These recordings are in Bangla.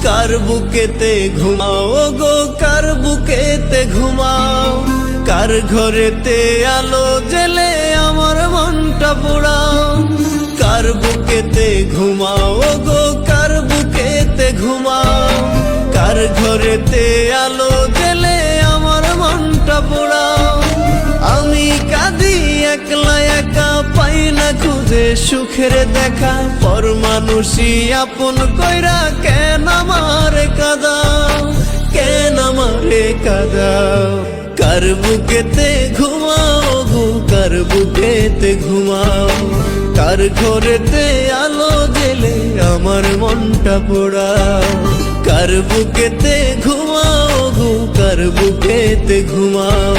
কার বুকেতে ঘুমাও গো, কার বুকেতে ঘুমাও, কার ঘরেতে আলো জেলে আমার মনটা পোড়াও। কার বুকেতে ঘুমাও গো, কার বুকেতে ঘুমাও, কার ঘরেতে আলো জেলে আমার মনটা পোড়াও। আমি কাঁদি একলা একা, পাই না খুঁজে সুখের দেখা, পর মানুষই আপন কইরা কেন আমারে কাঁদাও, কেন আমারে কাঁদাও। কার বুকেতে ঘুমাও গো, কার বুকেতে ঘুমাও, কার ঘরেতে আলো জেলে আমার মনটা পোড়াও। কার বুকেতে ঘুমাও গো, কার বুকেতে ঘুমাও,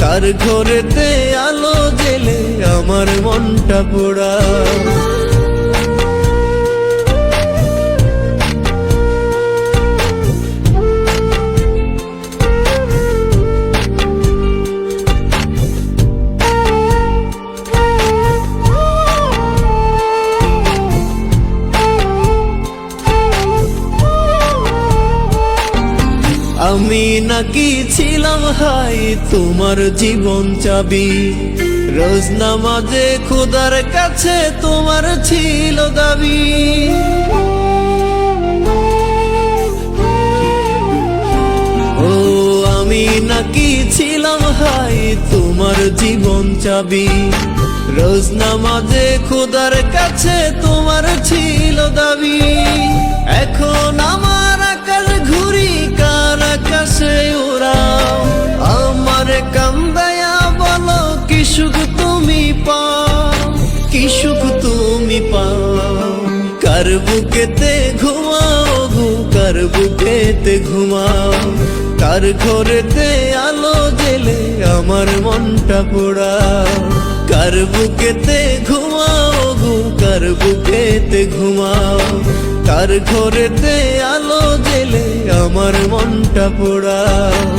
কার ঘরেতে আলো জেলে আমার মনটা পোড়াও। আমি নাকি ছিলাম হাই তোমার জীবন চাবি, রোজ নামাজে খোদার কাছে তোমার ছিল দাবি। ও আমি নাকি ছিলাম হাই তোমার জীবন চাবি, রোজ নামাজে খোদার কাছে তোমার ছিল দাবি। এখন আমার আকাশ ঘুরি, কার আকাশে ওরাও, আমার কান্দায়া বলো কি সুখ তুমি পাও, কি সুখ তুমি পাও। কার বুকেতে ঘুমাও গো, কার বুকেতে ঘুমাও, কার ঘরেতে আলো জেলে আমার মনটা পোড়াও। কার বুকেতে ঘুমাও গো, কার বুকেতে ঘুমাও, কার ঘরেতে আলো জেলে আমার মনটা পোড়াও।